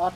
8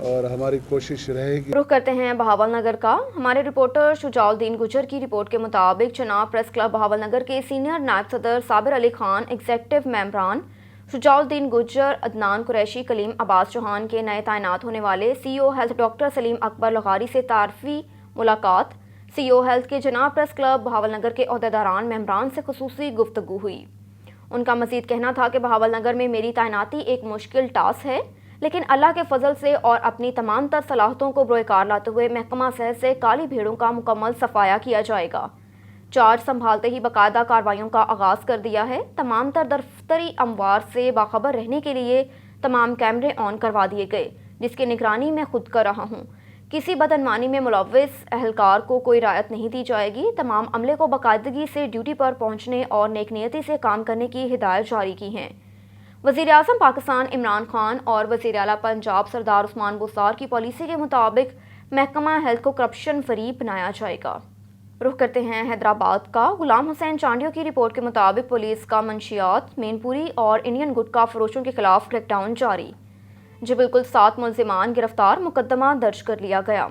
اور ہماری کوشش رہے گی. رخ کرتے ہیں بہاول نگر کا. ہمارے رپورٹر شجاع الدین گجر کی رپورٹ کے مطابق چناب پریس کلب بہاول نگر کے سینئر نائب صدر صابر علی خان، ایگزیکٹو ممبران شجاع الدین گجر، عدنان قریشی، کلیم عباس چوہان کے نئے تعینات ہونے والے سی او ہیلتھ ڈاکٹر سلیم اکبر لغاری سے تعارفی ملاقات. سی او ہیلتھ کے چناب پریس کلب بہاول نگر کے عہدیداران ممبران سے خصوصی گفتگو ہوئی. ان کا مزید کہنا تھا کہ بہاول نگر میں میری تعیناتی ایک مشکل ٹاسک ہے، لیکن اللہ کے فضل سے اور اپنی تمام تر صلاحیتوں کو بروئے کار لاتے ہوئے محکمہ صحت سے کالی بھیڑوں کا مکمل صفایا کیا جائے گا. چارج سنبھالتے ہی باقاعدہ کارروائیوں کا آغاز کر دیا ہے. تمام تر دفتری اموار سے باخبر رہنے کے لیے تمام کیمرے آن کروا دیے گئے، جس کی نگرانی میں خود کر رہا ہوں. کسی بدعنوانی میں ملوث اہلکار کو کوئی رعایت نہیں دی جائے گی. تمام عملے کو باقاعدگی سے ڈیوٹی پر پہنچنے اور نیک نیتی سے کام کرنے کی ہدایت جاری کی ہیں. وزیر اعظم پاکستان عمران خان اور وزیر اعلیٰ پنجاب سردار عثمان بزدار کی پالیسی کے مطابق محکمہ ہیلتھ کو کرپشن فری بنایا جائے گا. رخ کرتے ہیں حیدرآباد کا. غلام حسین چانڈیو کی رپورٹ کے مطابق پولیس کا منشیات، مین پوری اور انڈین گٹکا فروشوں کے خلاف کریک ڈاؤن جاری. جی بالکل 7 ملزمان گرفتار، مقدمہ درج کر لیا گیا.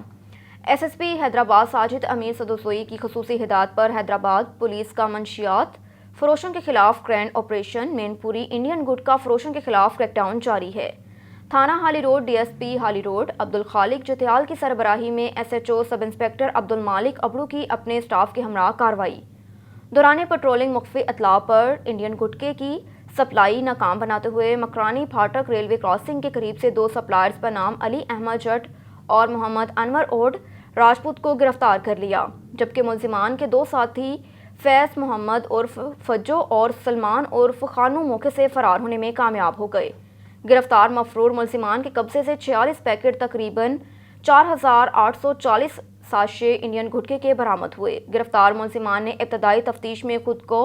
S S P Hyderabad Sajid Amir سدوسوئی کی خصوصی ہدایت پر حیدرآباد پولیس کا منشیات فروشوں کے خلاف گرینڈ آپریشن، مین پوری انڈین گٹکا فروشوں کے خلاف کریک ڈاؤن جاری ہے. تھانہ ہالی روڈ ڈی ایس پی ہالی روڈ عبدالخالق جتیال کی سربراہی میں S H O sub inspector Abdul Malik Abro کی اپنے اسٹاف کے ہمراہ کارروائی. دوران پیٹرولنگ مخفی اطلاع پر انڈین گٹکے کی سپلائی ناکام بناتے ہوئے مکرانی پھاٹک ریلوے کراسنگ کے قریب سے 2 سپلائرز پر نام علی احمد جٹ اور محمد انور اوڈ راجپوت کو گرفتار کر لیا، جبکہ ملزمان کے 2 ساتھی فیض محمد عرف فجو اور سلمان عرف خانو موقع سے فرار ہونے میں کامیاب ہو گئے. گرفتار مفرور ملزمان کے قبضے سے 46 پیکٹ تقریباً 4840 ساشے انڈین گٹکے کے برآمد ہوئے. گرفتار ملزمان نے ابتدائی تفتیش میں خود کو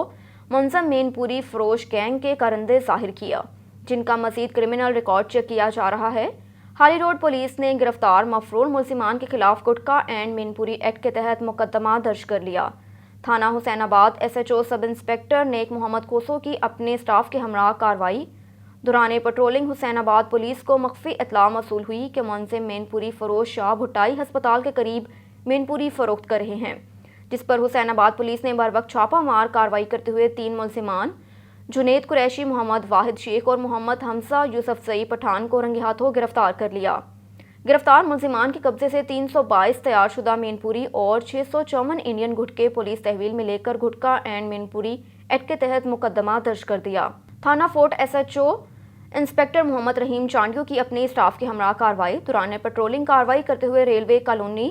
منظم مین پوری فروش گینگ کے کارندے ظاہر کیا، جن کا مزید کرمنل ریکارڈ چیک کیا جا رہا ہے. ہالی روڈ پولیس نے گرفتار مفرور ملزمان کے خلاف گٹکا اینڈ مین پوری ایکٹ کے تحت مقدمہ درج کر لیا. تھانہ Hussainabad S H O sub inspector Nek Muhammad کوسو کی اپنے اسٹاف کے ہمراہ کارروائی. دوران پیٹرولنگ حسین آباد پولیس کو مخفی اطلاع موصول ہوئی کہ منظم مین پوری فروش شاہ بھٹائی ہسپتال کے قریب مین پوری فروخت کر رہے ہیں، جس پر حسین آباد پولیس نے بروقت چھاپہ مار کارروائی کرتے ہوئے 3 ملزمان جنید قریشی، محمد واحد شیخ اور محمد حمزہ یوسف زئی پٹھان کو رنگے ہاتھوں گرفتار کر لیا. گرفتار ملزمان کے قبضے سے 322 تیار شدہ مین پوری اور 654 انڈین گٹکے پولیس تحویل میں لے کر گٹکا اینڈ مین پوری ایکٹ کے تحت مقدمہ درج کر دیا. تھانہ Fort S H O inspector Muhammad Rahim Chandio کی اپنے اسٹاف کے ہمراہ کارروائی. دوران پیٹرولنگ کارروائی کرتے ہوئے ریلوے کالونی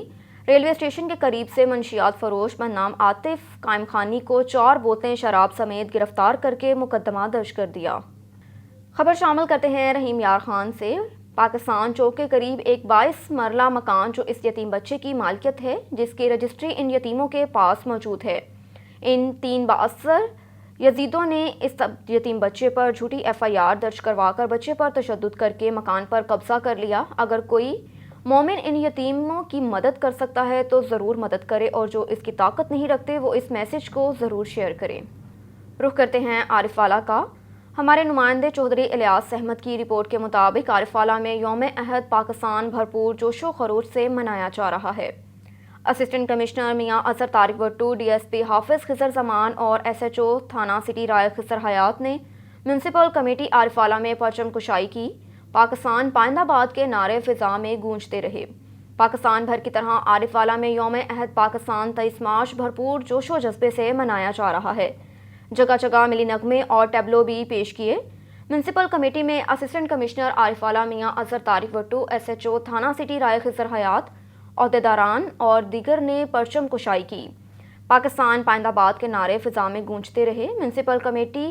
ریلوے اسٹیشن کے قریب سے منشیات فروش بنام عاطف قائم خانی کو 4 بوتلیں شراب سمیت گرفتار کر کے مقدمہ درج کر دیا. خبر شامل کرتے ہیں رحیم یار خان سے. پاکستان چوک کے قریب ایک 22 مرلہ مکان جو اس یتیم بچے کی مالکیت ہے، جس کی رجسٹری ان یتیموں کے پاس موجود ہے. ان 3 بااثر یزیدوں نے اس یتیم بچے پر جھوٹی ایف آئی آر درج کروا کر بچے پر تشدد کر کے مکان پر قبضہ کر لیا. اگر کوئی مومن ان یتیموں کی مدد کر سکتا ہے تو ضرور مدد کرے، اور جو اس کی طاقت نہیں رکھتے وہ اس میسج کو ضرور شیئر کریں. رخ کرتے ہیں عارف والا کا. ہمارے نمائندے چودھری الیاس احمد کی رپورٹ کے مطابق عارف والا میں یوم عہد پاکستان بھرپور جوش و خروش سے منایا جا رہا ہے. اسسٹنٹ کمشنر میاں اظہر طارق بٹو، ڈی ایس پی حافظ خضر زمان اور ایس ایچ او تھانہ سٹی رائے خضر حیات نے میونسپل کمیٹی عارف والا میں پرچم کشائی کی. پاکستان پائندہ باد کے نعرے فضا میں گونجتے رہے. پاکستان بھر کی طرح عارف والا میں یوم عہد پاکستان 23 مارچ بھرپور جوش و جذبے سے منایا جا رہا ہے. جگہ جگہ ملی نغمے اور ٹیبلو بھی پیش کیے. میونسپل کمیٹی میں اسسٹنٹ کمشنر عارف والا میاں اظہر طارق بٹو، ایس ایچ او تھانہ سٹی رائے خضر حیات، عہدیداران اور دیگر نے پرچم کشائی کی. پاکستان پائندہ باد کے نعرے فضا میں گونجتے رہے. میونسپل کمیٹی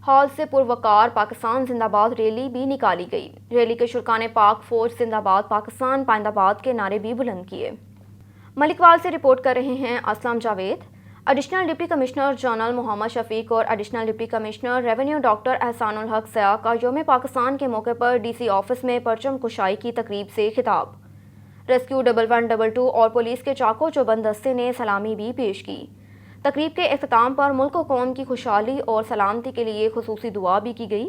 ہال سے پروقار پاکستان زندہ باد ریلی بھی نکالی گئی. ریلی کے شرکاء نے پاک فوج زندہ باد، پاکستان پائندہ باد کے نعرے بھی بلند کیے. ملکوال سے رپورٹ کر رہے ہیں Aslam Javed. Additional deputy commissioner general Muhammad Shafiq اور additional deputy commissioner revenue doctor Ehsan ul Haq سیاح کا یوم پاکستان کے موقع پر ڈی سی آفس میں پرچم کشائی کی تقریب سے خطاب. ریسکیو 1122 اور پولیس کے چاقو چوبند دستے نے سلامی بھی پیش کی. تقریب کے اختتام پر ملک و قوم کی خوشحالی اور سلامتی کے لیے خصوصی دعا بھی کی گئی.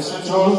SHOs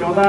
14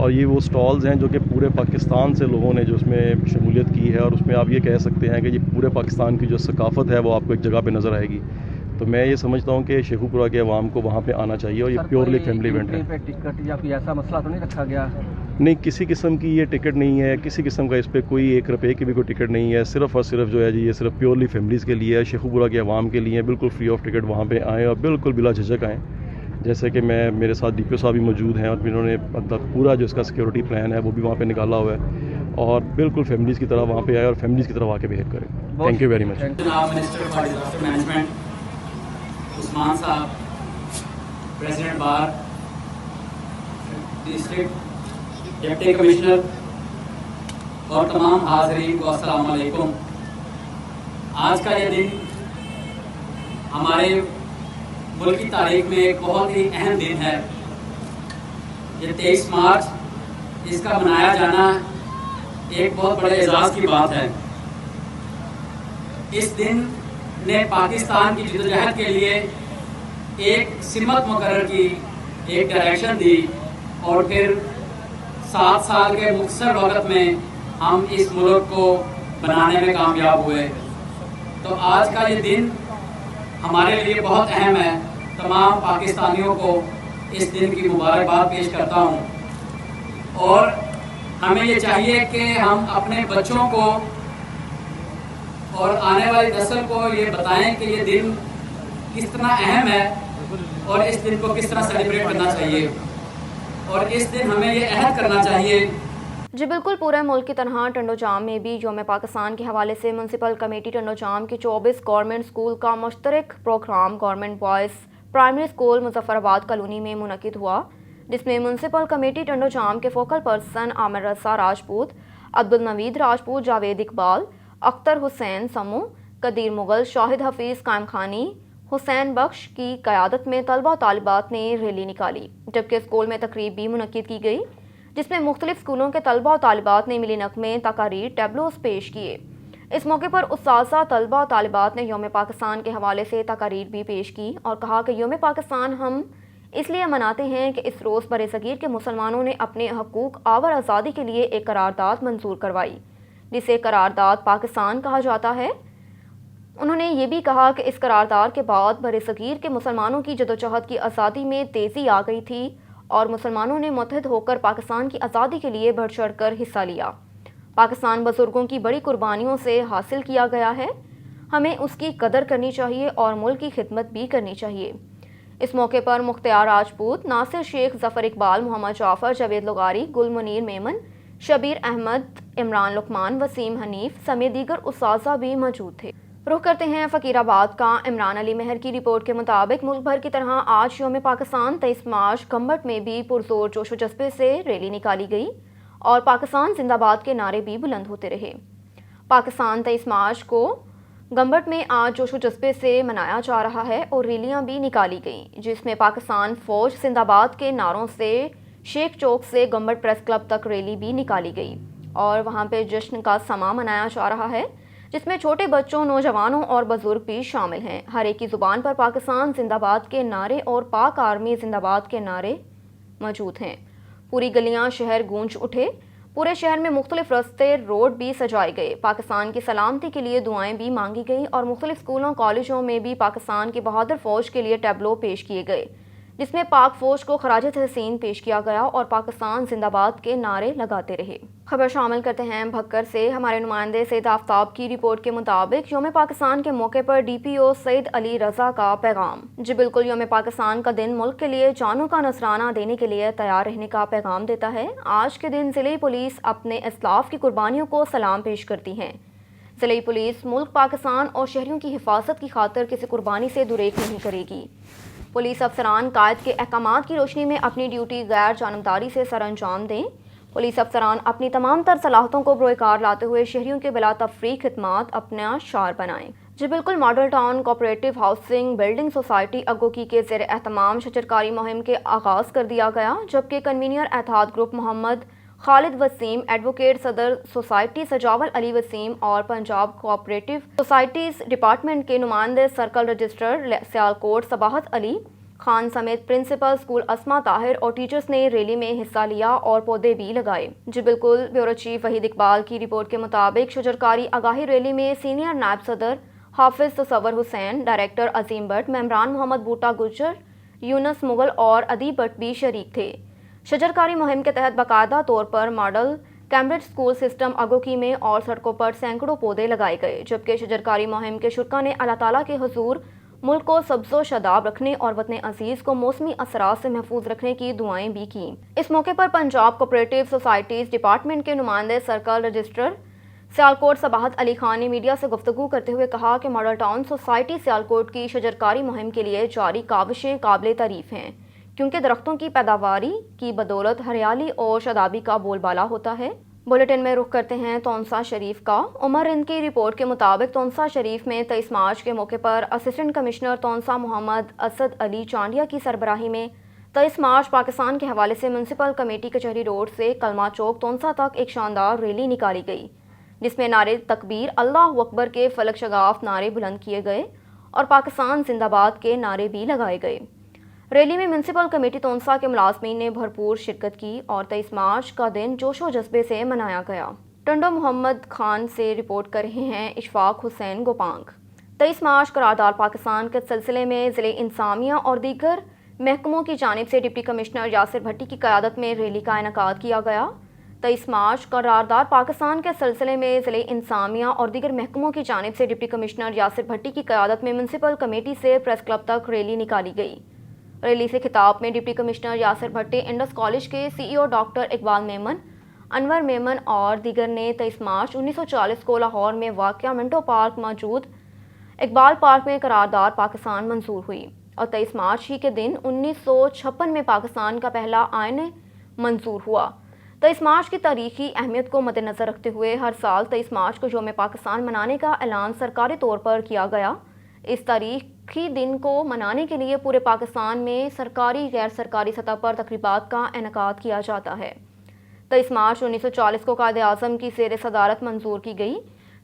اور یہ وہ سٹالز ہیں جو کہ پورے پاکستان سے لوگوں نے جو اس میں شمولیت کی ہے، اور اس میں آپ یہ کہہ سکتے ہیں کہ یہ پورے پاکستان کی جو ثقافت ہے وہ آپ کو ایک جگہ پہ نظر آئے گی. تو میں یہ سمجھتا ہوں کہ شیخو پورہ کے عوام کو وہاں پہ آنا چاہیے، اور یہ پیورلی فیملی ایونٹ ہے. ٹکٹ یا کوئی ایسا مسئلہ تو نہیں رکھا گیا؟ نہیں، کسی قسم کی یہ ٹکٹ نہیں ہے، کسی قسم کا اس پہ کوئی 1 روپے کی بھی کوئی ٹکٹ نہیں ہے. صرف اور صرف جو ہے جی یہ صرف پیورلی فیملیز کے لیے ہے، شیخو پورہ کے عوام کے لیے. بالکل فری آف ٹکٹ وہاں پہ آئیں اور بالکل بلا جھجک آئیں. جیسے کہ میرے ساتھ ڈی پی او صاحب بھی موجود ہیں، اور انہوں نے پورا جو اس کا سیکورٹی پلان ہے وہ بھی وہاں پہ نکالا ہوا ہے، اور بالکل فیملیز کی طرح وہاں پہ آئے اور فیملیز کی طرح آ کے بہیو کریں. Thank you very much. جناب منسٹر فار ڈیزاسٹر مینجمنٹ عثمان صاحب، پریزیڈنٹ بار ڈسٹرکٹ ڈپٹی کمشنر اور تمام حاضرین کو السلام علیکم. آج کا یہ دن ہمارے ملک کی تاریخ میں ایک بہت ہی اہم دن ہے. یہ 23 مارچ، اس کا منایا جانا ایک بہت بڑے اعزاز کی بات ہے. اس دن نے پاکستان کی جدوجہد کے لیے ایک سمت مقرر کی، ایک ڈائریکشن دی، اور پھر 7 سال کے مختصر وقت میں ہم اس ملک کو بنانے میں کامیاب ہوئے. تو آج کا یہ دن ہمارے لیے بہت اہم ہے. تمام پاکستانیوں کو اس دن کی مبارکباد پیش کرتا ہوں، اور ہمیں یہ چاہیے کہ ہم اپنے بچوں کو اور آنے والی نسل کو یہ بتائیں کہ یہ دن کس طرح اہم ہے اور اس دن کو کس طرح سیلیبریٹ کرنا چاہیے، اور اس دن ہمیں یہ عہد کرنا چاہیے. جی بالکل، پورے ملک کی طرح ٹنڈو جام میں بھی یوم پاکستان کے حوالے سے میونسپل کمیٹی ٹنڈو جام کے 24 گورنمنٹ اسکول کا مشترک programme government boys primary school Muzaffarabad colony میں منعقد ہوا، جس میں میونسپل کمیٹی ٹنڈو جام کے فوکل پرسن عامر رضا راجپوت، عبدالنوید راجپوت، جاوید اقبال، اختر حسین سمو، قدیر مغل، شاہد حفیظ قائم خانی، حسین بخش کی قیادت میں طلبہ و طالبات نے ریلی نکالی، جبکہ اسکول میں تقریب بھی منعقد کی گئی، جس میں مختلف اسکولوں کے طلبہ و طالبات نے ملی نغمے، تقاریر، ٹیبلوز پیش کیے. اس موقع پر اساتذہ، طلبہ و طالبات نے یوم پاکستان کے حوالے سے تقاریر بھی پیش کی اور کہا کہ یوم پاکستان ہم اس لیے مناتے ہیں کہ اس روز برصغیر کے مسلمانوں نے اپنے حقوق آور آزادی کے لیے ایک قرارداد منظور کروائی، جسے قرارداد پاکستان کہا جاتا ہے. انہوں نے یہ بھی کہا کہ اس قرارداد کے بعد برصغیر کے مسلمانوں کی جدوجہد کی آزادی میں تیزی آ گئی تھی اور مسلمانوں نے متحد ہو کر پاکستان کی آزادی کے لیے بڑھ چڑھ کر حصہ لیا. پاکستان بزرگوں کی بڑی قربانیوں سے حاصل کیا گیا ہے، ہمیں اس کی قدر کرنی چاہیے اور ملک کی خدمت بھی کرنی چاہیے. اس موقع پر مختار راجپوت، ناصر شیخ، ظفر اقبال، محمد جعفر، جاوید لغاری، گل منیر میمن، شبیر احمد، عمران لقمان، وسیم حنیف سمیت دیگر اساتذہ بھی موجود تھے. رخ کرتے ہیں فقیر آباد کا. عمران علی مہر کی رپورٹ کے مطابق ملک بھر کی طرح آج یوم پاکستان 23 مارچ گھمبٹ میں بھی پرزور جوش و جذبے سے ریلی نکالی گئی اور پاکستان زندہ باد کے نعرے بھی بلند ہوتے رہے. پاکستان 23 مارچ کو گھمبٹ میں آج جوش و جذبے سے منایا جا رہا ہے اور ریلیاں بھی نکالی گئیں، جس میں پاکستان فوج زندہ باد کے نعروں سے شیخ چوک سے گھمبٹ پریس کلب تک ریلی بھی نکالی گئی اور وہاں پہ جشن کا سماں منایا جا رہا ہے، جس میں چھوٹے بچوں، نوجوانوں اور بزرگ بھی شامل ہیں. ہر ایک کی زبان پر پاکستان زندہ باد کے نعرے اور پاک آرمی زندہ باد کے نعرے موجود ہیں. پوری گلیاں شہر گونج اٹھے. پورے شہر میں مختلف راستے، روڈ بھی سجائے گئے. پاکستان کی سلامتی کے لیے دعائیں بھی مانگی گئیں اور مختلف اسکولوں، کالجوں میں بھی پاکستان کی بہادر فوج کے لیے ٹیبلو پیش کیے گئے، جس میں پاک فوج کو خراج تحسین پیش کیا گیا اور پاکستان زندہ باد کے نعرے لگاتے رہے. خبر شامل کرتے ہیں بھکر سے. ہمارے نمائندے سید آفتاب کی رپورٹ کے مطابق یوم پاکستان کے موقع پر ڈی پی او سید علی رضا کا پیغام. جی بالکل، یوم پاکستان کا دن ملک کے لیے جانوں کا نذرانہ دینے کے لیے تیار رہنے کا پیغام دیتا ہے. آج کے دن ضلعی پولیس اپنے اسلاف کی قربانیوں کو سلام پیش کرتی ہیں. ضلعی پولیس ملک پاکستان اور شہریوں کی حفاظت کی خاطر کسی قربانی سے دوریخ نہیں کرے گی. پولیس افسران قائد کے احکامات کی روشنی میں اپنی ڈیوٹی غیر جانبداری سے سر انجام دیں. پولیس افسران اپنی تمام تر صلاحیتوں کو بروئے کار لاتے ہوئے شہریوں کے بلا تفریق خدمات اپنا شعار بنائیں. جی بالکل، model town cooperative housing building society اگوکی کے زیر اہتمام شجرکاری مہم کے آغاز کر دیا گیا، جبکہ کنوینر اتحاد گروپ محمد خالد وسیم، ایڈوکیٹ صدر سوسائٹی سجاول علی وسیم اور پنجاب کوآپریٹو سوسائٹیز ڈپارٹمنٹ کے نمائندے سرکل رجسٹر سیالکوٹ صباحت علی، خان سمیت پرنسپل اسکول اسما طاہر اور ٹیچرز نے ریلی میں حصہ لیا اور پودے بھی لگائے. جی بالکل. بیورو چیف وحید اقبال کی رپورٹ کے مطابق شجرکاری آگاہی ریلی میں سینئر نائب صدر حافظ تصور حسین، ڈائریکٹر عظیم بٹ، ممبران محمد بوٹا گجر، یونس مغل اور ادیب بٹ بھی شریک تھے. شجرکاری مہم کے تحت باقاعدہ طور پر ماڈل کیمبرج اسکول سسٹم اگوکی میں اور سڑکوں پر سینکڑوں پودے لگائے گئے، جبکہ شجرکاری مہم کے شرکا نے اللہ تعالیٰ کے حضور ملک کو سبز و شاداب رکھنے اور وطن عزیز کو موسمی اثرات سے محفوظ رکھنے کی دعائیں بھی کیں. اس موقع پر پنجاب کوآپریٹو سوسائٹیز ڈپارٹمنٹ کے نمائندے سرکل رجسٹرر سیالکوٹ صباحت علی خان نے میڈیا سے گفتگو کرتے ہوئے کہا کہ ماڈل ٹاؤن سوسائٹی سیالکوٹ کی شجرکاری مہم کے لیے جاری کاوشیں قابل تعریف ہیں، کیونکہ درختوں کی پیداواری کی بدولت ہریالی اور شادابی کا بول بالا ہوتا ہے. بلیٹن میں رخ کرتے ہیں تونسا شریف کا. عمر ہند کی رپورٹ کے مطابق تونسا شریف میں 23 مارچ کے موقع پر اسسٹنٹ کمشنر تونسا محمد اسد علی چانڈیا کی سربراہی میں 23 مارچ پاکستان کے حوالے سے میونسپل کمیٹی کچہری روڈ سے کلمہ چوک تونسا تک ایک شاندار ریلی نکالی گئی، جس میں نعرے تکبیر، اللہ اکبر کے فلک شگاف نعرے بلند کیے گئے اور پاکستان زندہ باد کے نعرے بھی لگائے گئے. ریلی میں میونسپل کمیٹی تونسا کے ملازمین نے بھرپور شرکت کی اور 23 مارچ کا دن جوش و جذبے سے منایا گیا. ٹنڈو محمد خان سے رپورٹ کر رہے ہیں اشفاق حسین گوپانگ. 23 مارچ قرارداد پاکستان کے سلسلے میں ضلع انتظامیہ اور دیگر محکموں کی جانب سے ڈپٹی کمشنر یاسر بھٹی کی قیادت میں ریلی کا انعقاد کیا گیا. 23 مارچ قرارداد پاکستان کے سلسلے میں ضلع انتظامیہ اور دیگر محکموں کی جانب سے ڈپٹی کمشنر یاسر بھٹی کی قیادت میں میونسپل کمیٹی سے پریس کلب تک ریلی نکالی گئی. ریلی سے خطاب میں ڈپٹی کمشنر یاسر بھٹی، انڈس کالج کے CEO ڈاکٹر اقبال میمن، انور میمن اور دیگر نے 23 مارچ 1940 کو لاہور میں واقع منٹو پارک موجود اقبال پارک میں قرارداد پاکستان منظور ہوئی اور 23 مارچ ہی کے دن 1956 میں پاکستان کا پہلا آئین منظور ہوا. 23 مارچ کی تاریخی اہمیت کو مد نظر رکھتے ہوئے ہر سال 23 مارچ کو یوم پاکستان منانے کا اعلان سرکاری طور پر کیا گیا. اس تاریخی دن کو منانے کے لیے پورے پاکستان میں سرکاری غیر سرکاری سطح پر تقریبات کا انعقاد کیا جاتا ہے. 23 مارچ 1940 کو قائد اعظم کی زیر صدارت منظور کی گئی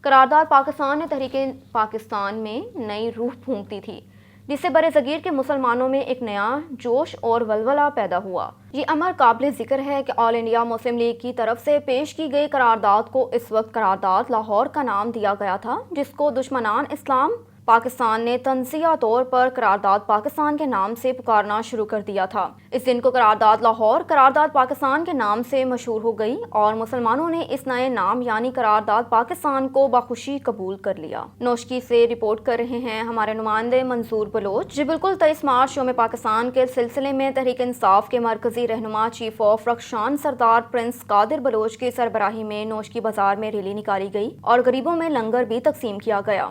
قرارداد پاکستان نے تحریک پاکستان میں نئی روح پھونک دی تھی، جس سے برِ صغیر کے مسلمانوں میں ایک نیا جوش اور ولولہ پیدا ہوا. یہ امر قابل ذکر ہے کہ آل انڈیا مسلم لیگ کی طرف سے پیش کی گئی قرارداد کو اس وقت قرارداد لاہور کا نام دیا گیا تھا، جس کو دشمنان اسلام پاکستان نے تنزیہ طور پر قرارداد پاکستان کے نام سے پکارنا شروع کر دیا تھا. اس دن کو قرارداد لاہور قرارداد پاکستان کے نام سے مشہور ہو گئی اور مسلمانوں نے اس نئے نام یعنی قرارداد پاکستان کو بخوشی قبول کر لیا. نوشکی سے رپورٹ کر رہے ہیں ہمارے نمائندے منظور بلوچ. جی بالکل. 23 مارچ یوم پاکستان کے سلسلے میں تحریک انصاف کے مرکزی رہنما chief of Rakhshan Sardar prince قادر بلوچ کی سربراہی میں نوشکی بازار میں ریلی نکالی گئی اور غریبوں میں لنگر بھی تقسیم کیا گیا.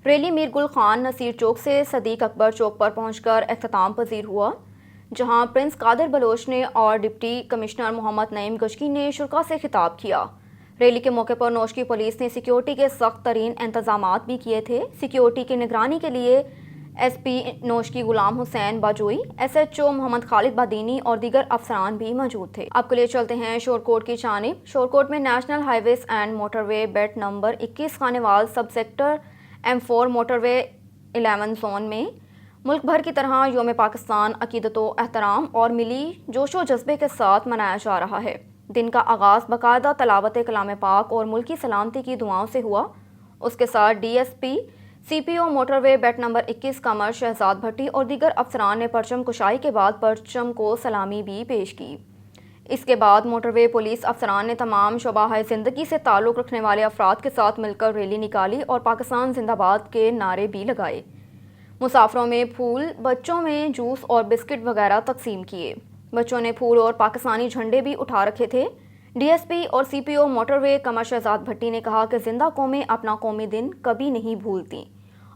ریلی میر گل خان نصیر چوک سے صدیق اکبر چوک پر پہنچ کر اختتام پذیر ہوا، جہاں پرنس قادر بلوچ نے اور ڈپٹی کمشنر محمد نعیم گشکی نے شرکا سے خطاب کیا. ریلی کے موقع پر نوشکی پولیس نے سیکیورٹی کے سخت ترین انتظامات بھی کیے تھے. سیکیورٹی کی نگرانی کے لیے SP نوشکی غلام حسین باجوئی، SHO محمد خالد بادینی اور دیگر افسران بھی موجود تھے. آپ کے لیے چلتے ہیں شورکوٹ کی جانب. شورکوٹ میں national highways and motorway beat number 21 Khanewal sub sector M4 motorway 11 zone میں ملک بھر کی طرح یوم پاکستان عقیدت و احترام اور ملی جوش و جذبے کے ساتھ منایا جا رہا ہے. دن کا آغاز باقاعدہ تلاوت کلام پاک اور ملکی سلامتی کی دعاؤں سے ہوا. اس کے ساتھ DSP CPO موٹر وے بیٹ نمبر 21 قمر شہزاد بھٹی اور دیگر افسران نے پرچم کشائی کے بعد پرچم کو سلامی بھی پیش کی. اس کے بعد موٹر وے پولیس افسران نے تمام شعبہ زندگی سے تعلق رکھنے والے افراد کے ساتھ مل کر ریلی نکالی اور پاکستان زندہ باد کے نعرے بھی لگائے. مسافروں میں پھول، بچوں میں جوس اور بسکٹ وغیرہ تقسیم کیے. بچوں نے پھول اور پاکستانی جھنڈے بھی اٹھا رکھے تھے. DSP اور CPO موٹر وے قمر شہزاد بھٹی نے کہا کہ زندہ قومیں اپنا قومی دن کبھی نہیں بھولتی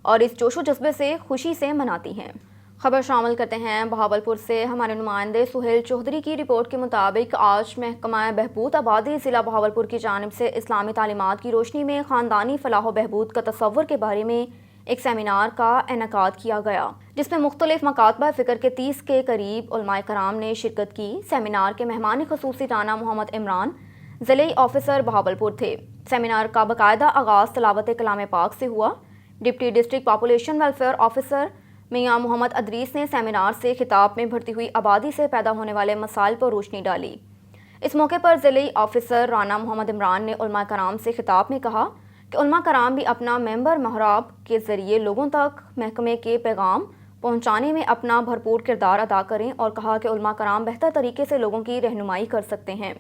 اور اس جوش و جذبے سے خوشی سے مناتی ہیں. خبر شامل کرتے ہیں بہاولپور سے. ہمارے نمائندے سہیل چودھری کی رپورٹ کے مطابق آج محکمہ بہبود آبادی ضلع بہاولپور کی جانب سے اسلامی تعلیمات کی روشنی میں خاندانی فلاح و بہبود کا تصور کے بارے میں ایک سیمینار کا انعقاد کیا گیا، جس میں مختلف مکاتبہ فکر کے 30 کے قریب علماء کرام نے شرکت کی. سیمینار کے مہمان خصوصی رانا محمد عمران ضلعی آفیسر بہاولپور تھے. سیمینار کا باقاعدہ آغاز تلاوت کلام پاک سے ہوا. Deputy district population welfare officer میاں محمد ادریس نے سیمینار سے خطاب میں بڑھتی ہوئی آبادی سے پیدا ہونے والے مسائل پر روشنی ڈالی۔ اس موقع پر ضلعی آفیسر رانا محمد عمران نے علماء کرام سے خطاب میں کہا کہ علماء کرام بھی اپنا ممبر محراب کے ذریعے لوگوں تک محکمے کے پیغام پہنچانے میں اپنا بھرپور کردار ادا کریں، اور کہا کہ علماء کرام بہتر طریقے سے لوگوں کی رہنمائی کر سکتے ہیں۔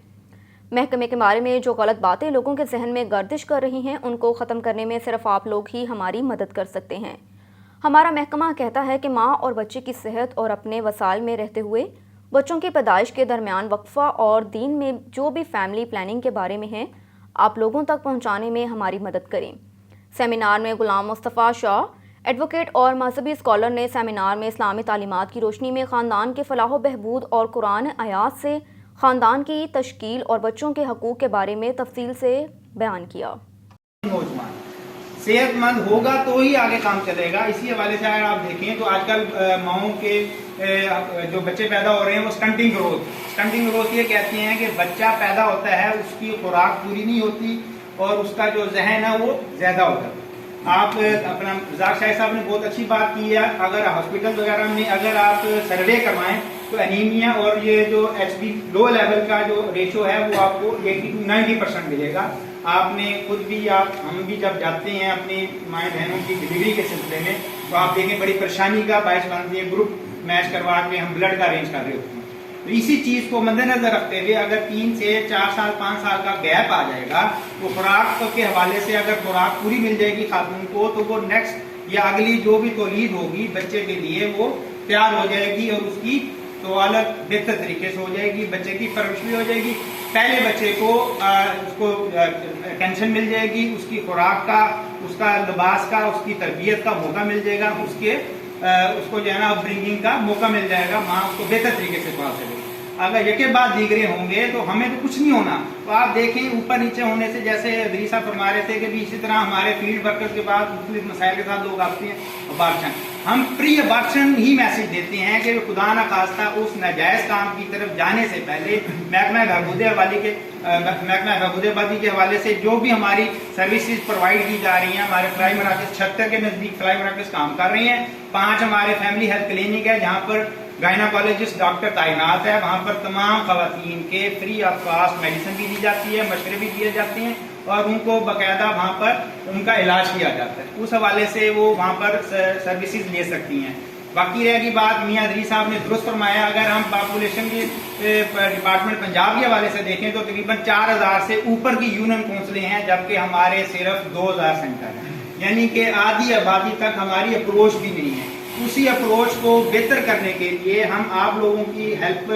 محکمے کے بارے میں جو غلط باتیں لوگوں کے ذہن میں گردش کر رہی ہیں ان کو ختم کرنے میں صرف آپ لوگ ہی ہماری مدد کر سکتے ہیں۔ ہمارا محکمہ کہتا ہے کہ ماں اور بچے کی صحت اور اپنے وسائل میں رہتے ہوئے بچوں کی پیدائش کے درمیان وقفہ اور دین میں جو بھی فیملی پلاننگ کے بارے میں ہے آپ لوگوں تک پہنچانے میں ہماری مدد کریں۔ سیمینار میں غلام مصطفیٰ شاہ ایڈوکیٹ اور مذہبی اسکالر نے سیمینار میں اسلامی تعلیمات کی روشنی میں خاندان کے فلاح و بہبود اور قرآن آیات سے خاندان کی تشکیل اور بچوں کے حقوق کے بارے میں تفصیل سے بیان کیا۔ نوجوان صحت مند ہوگا تو ہی آگے کام چلے گا۔ اسی حوالے سے اگر آپ دیکھیں تو آج کل ماؤں کے جو بچے پیدا ہو رہے ہیں وہ سٹنٹنگ گروتھ یہ کہتی ہیں کہ بچہ پیدا ہوتا ہے اس کی خوراک پوری نہیں ہوتی اور اس کا جو ذہن ہے وہ زیادہ ہوتا ہے۔ آپ اپنا رزاق شاہ صاحب نے بہت اچھی بات کی ہے، اگر ہاسپٹل وغیرہ میں اگر آپ سروے کروائیں تو انیمیا اور یہ جو ایچ بی لو لیول کا جو ریشو ہے وہ آپ کو 90% ملے گا۔ آپ نے خود بھی ہم بھی جب جاتے ہیں اپنی مائیں بہنوں کی ڈلیوری کے سلسلے میں تو آپ دیکھیں بڑی پریشانی کا باعث بنتی ہے، گروپ میچ کروا کے ہم بلڈ کا ارینج کر رہے ہوتے ہیں۔ تو اسی چیز کو مد نظر رکھتے ہوئے اگر 3 سے 4 سال 5 سال کا گیپ آ جائے گا تو خوراک کے حوالے سے اگر خوراک پوری مل جائے گی خاتون کو تو وہ نیکسٹ یا اگلی جو بھی تولید ہوگی بچے کے لیے وہ تیار ہو جائے گی اور اس کی توالت بہتر طریقے سے ہو جائے گی، بچے کی پرورش بھی ہو جائے گی۔ پہلے بچے کو اس کو ٹینشن مل جائے گی، اس کی خوراک کا، اس کا لباس کا، اس کی تربیت کا موقع مل جائے گا، اس کو جو ہے نا اپ برنگنگ کا موقع مل جائے گا، ماں اس کو بہتر طریقے سے پال سکے۔ اگر یکے بعد دیگرے ہوں گے تو ہمیں تو کچھ نہیں ہونا۔ تو آپ دیکھیں اوپر نیچے ہونے سے، جیسے ادریس صاحب فرما رہے تھے کہ بھی اسی طرح ہمارے فیلڈ ورکرز کے بعد مختلف مسائل کے ساتھ لوگ آتے ہیں ابارشن، ہم پری ابارشن ہی میسج دیتے ہیں کہ خدا نخواستہ اس ناجائز کام کی طرف جانے سے پہلے محکمہ بہبود آبادی کے حوالے سے جو بھی ہماری سروسز پرووائڈ کی جا رہی ہیں، ہمارے فلائی مراکز 76 کے نزدیک فلائی مراکز کام کر رہی ہیں، 5 ہمارے فیملی ہیلتھ کلینک ہے جہاں پر گائناکالوجسٹ ڈاکٹر تعینات ہے، وہاں پر تمام خواتین کے فری آف کاسٹ میڈیسن بھی دی جاتی ہے، مشورے بھی دیے جاتے ہیں اور ان کو باقاعدہ وہاں پر ان کا علاج کیا جاتا ہے۔ اس حوالے سے وہ وہاں پر سروسز لے سکتی ہیں۔ باقی رہے گی بات، میاں ادریس صاحب نے درست فرمایا، اگر ہم پاپولیشن کی ڈپارٹمنٹ پنجاب کے حوالے سے دیکھیں تو تقریباً 4000 سے اوپر کی یونین کونسلیں ہیں، جبکہ ہمارے صرف 2000 سینٹر ہیں، یعنی کہ آدھی آبادی تک ہماری اپروچ بھی نہیں ہے۔ اسی اپروچ کو بہتر کرنے کے لیے ہم آپ لوگوں کی ہیلپ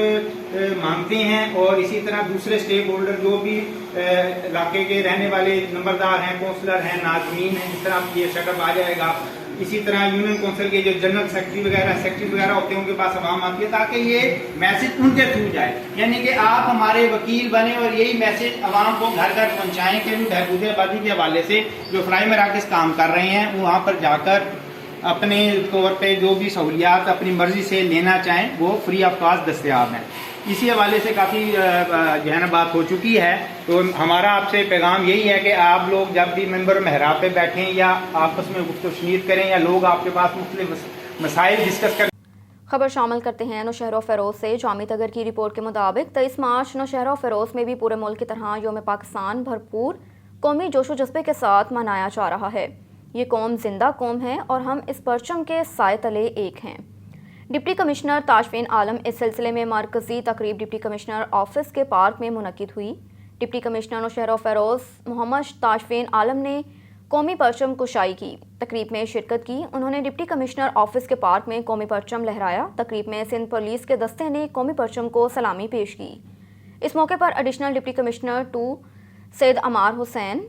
مانگتے ہیں، اور اسی طرح دوسرے اسٹیک ہولڈر جو بھی علاقے کے رہنے والے نمبردار ہیں، کونسلر ہیں، ناظمین ہیں، جس طرح یہ سیٹ اپ آ جائے گا، اسی طرح یونین کونسل کے جو جنرل سیکرٹری وغیرہ ہوتے ہیں ان کے پاس عوام آتی ہے تاکہ یہ میسج ان کے تھرو جائے، یعنی کہ آپ ہمارے وکیل بنے اور یہی میسج عوام کو گھر گھر پہنچائیں کہ بہبود آبادی کے حوالے سے جو فلائی مراکز کام کر رہے ہیں وہاں پر جا کر اپنے طور پہ جو بھی سہولیات اپنی مرضی سے لینا چاہیں وہ فری آف کاسٹ دستیاب ہیں۔ اسی حوالے سے کافی جو ہے نا بات ہو چکی ہے، تو ہمارا آپ سے پیغام یہی ہے کہ آپ لوگ جب بھی ممبر محراب پہ بیٹھیں یا آپس میں گفت و شنید کریں یا لوگ آپ کے پاس مختلف مسائل ڈسکس کریں۔ خبر شامل کرتے ہیں نوشہر و فیروز سے۔ جامع تگر کی رپورٹ کے مطابق 23 مارچ نوشہر و فیروز میں بھی پورے ملک کی طرح یوم پاکستان بھرپور قومی جوش و جذبے کے ساتھ منایا جا رہا ہے۔ یہ قوم زندہ قوم ہے اور ہم اس پرچم کے سائے تلے ایک ہیں۔ ڈپٹی کمشنر تاشفین عالم اس سلسلے میں مرکزی تقریب ڈپٹی کمشنر آفس کے پارک میں منعقد ہوئی۔ ڈپٹی کمشنر نوشہر و فیروز محمد تاشفین عالم نے قومی پرچم کشائی کی تقریب میں شرکت کی۔ انہوں نے ڈپٹی کمشنر آفس کے پارک میں قومی پرچم لہرایا۔ تقریب میں سندھ پولیس کے دستے نے قومی پرچم کو سلامی پیش کی۔ اس موقع پر additional deputy commissioner 2 Syed Ammar Hussain,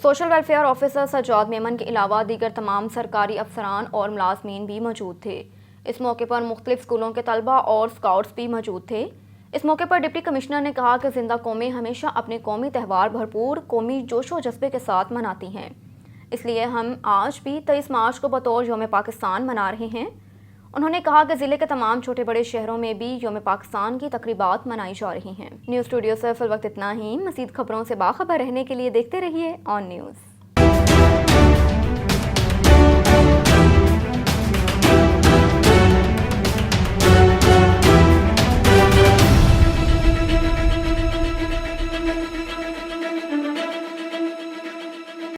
social welfare officer Sajjad Memon کے علاوہ دیگر تمام سرکاری افسران اور ملازمین بھی موجود تھے۔ اس موقع پر مختلف اسکولوں کے طلبہ اور اسکاؤٹس بھی موجود تھے۔ اس موقع پر ڈپٹی کمشنر نے کہا کہ زندہ قومیں ہمیشہ اپنے قومی تہوار بھرپور قومی جوش و جذبے کے ساتھ مناتی ہیں، اس لیے ہم آج بھی 23 مارچ کو بطور یوم پاکستان منا رہے ہیں۔ انہوں نے کہا کہ ضلع کے تمام چھوٹے بڑے شہروں میں بھی یوم پاکستان کی تقریبات منائی جا رہی ہیں۔ نیوز اسٹوڈیو سے فی الوقت اتنا ہی۔ مزید خبروں سے باخبر رہنے کے لیے دیکھتے رہیے آن نیوز۔